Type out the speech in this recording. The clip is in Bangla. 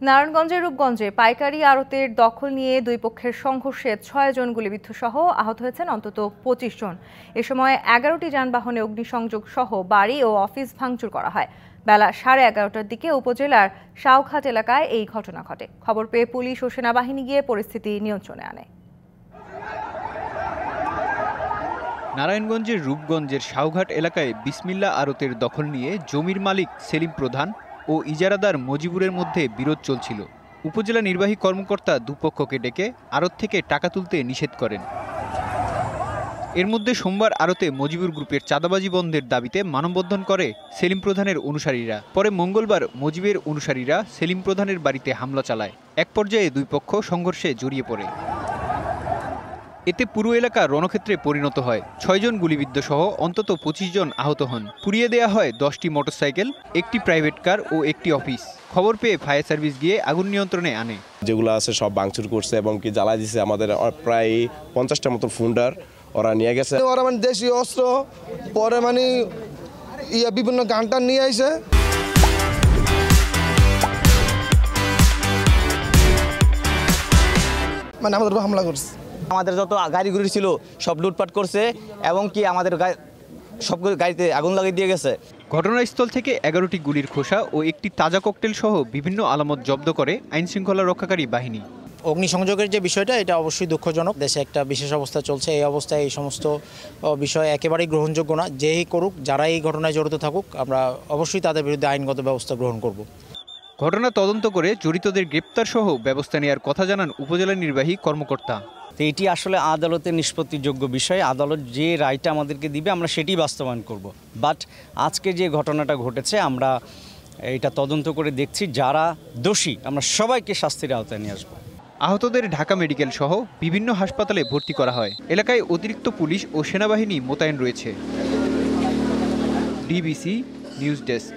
নারায়ণগঞ্জের রূপগঞ্জে পাইকারি আড়তের দখল নিয়ে দুই পক্ষের সংঘর্ষে ৬ জন গুলিবিদ্ধ সহ আহত হয়েছেন অন্তত ২৫ জন। এ সময় ১১টি যানবাহনে অগ্নিসংযোগ সহ বাড়ি ও অফিস ভাঙচুর করা হয়। বেলা ১১:৩০টার দিকে উপজেলার শাওখাট এলাকায় এই ঘটনা ঘটে। খবর পেয়ে পুলিশ ও সেনাবাহিনী গিয়ে পরিস্থিতি নিয়ন্ত্রণে আনে। নারায়ণগঞ্জের রূপগঞ্জের শাওঘাট এলাকায় বিসমিল্লা আড়তের দখল নিয়ে জমির মালিক সেলিম প্রধান ও ইজারাদার মজিবুরের মধ্যে বিরোধ চলছিল। উপজেলা নির্বাহী কর্মকর্তা দুপক্ষকে ডেকে আড়ত থেকে টাকা তুলতে নিষেধ করেন। এর মধ্যে সোমবার আড়তে মজিবুর গ্রুপের চাঁদাবাজি বন্ধের দাবিতে মানববন্ধন করে সেলিম প্রধানের অনুসারীরা। পরে মঙ্গলবার মজিবের অনুসারীরা সেলিম প্রধানের বাড়িতে হামলা চালায়। এক পর্যায়ে দুই পক্ষ সংঘর্ষে জড়িয়ে পড়ে। এতে পুরো এলাকা রণক্ষেত্রে পরিণত হয়। ৬ জন গুলিবিদ্ধ সহ অন্তত ২৫ জন আহত হন। পুড়িয়ে দেয়া হয় ১০টি মোটরসাইকেল, একটি প্রাইভেট কার ও একটি অফিস। খবর পেয়ে ফায়ার সার্ভিস গিয়ে আগুন নিয়ন্ত্রণে আনে। যেগুলো আছে সব ভাঙচুর করছে এবং কি জ্বালা দিছে। আমাদের প্রায় ৫০টার মতো ফুন্ডার ওরা নিয়ে গেছে। ওরা মানে দেশীয় অস্ত্র পরে মানে বিভিন্ন গানটা নিয়ে আইছে। মানে আমাদের হামলা করছে। আমাদের যত গাড়িগুলি ছিল সব লুটপাট করছে এবং কি আমাদের সব গাড়িতে আগুন লাগিয়ে দিয়ে গেছে। ঘটনাস্থল থেকে ১১টি গুলির খোসা ও একটি তাজা ককটেল সহ বিভিন্ন আলামত জব্দ করে আইনশৃঙ্খলা রক্ষাকারী বাহিনী। অগ্নিসংযোগের যে বিষয়টা, এটা অবশ্যই দুঃখজনক। দেশে একটা বিশেষ অবস্থা চলছে, এই অবস্থায় এই সমস্ত বিষয় একেবারেই গ্রহণযোগ্য না। যেই করুক, যারা এই ঘটনায় জড়িত থাকুক, আমরা অবশ্যই তাদের বিরুদ্ধে আইনগত ব্যবস্থা গ্রহণ করব। ঘটনা তদন্ত করে জড়িতদের গ্রেপ্তার সহ ব্যবস্থা নেওয়ার কথা জানান উপজেলা নির্বাহী কর্মকর্তা। তো এটি আসলে আদালতের নিষ্পত্তিযোগ্য বিষয়। আদালত যে রায়টা আমাদেরকে দিবে আমরা সেটি বাস্তবায়ন করব। বাট আজকে যে ঘটনাটা ঘটেছে, আমরা এটা তদন্ত করে দেখছি, যারা দোষী আমরা সবাইকে শাস্তির আওতায় নিয়ে আসবো। আহতদের ঢাকা মেডিকেল সহ বিভিন্ন হাসপাতালে ভর্তি করা হয়। এলাকায় অতিরিক্ত পুলিশ ও সেনাবাহিনী মোতায়েন রয়েছে। DBC news desk.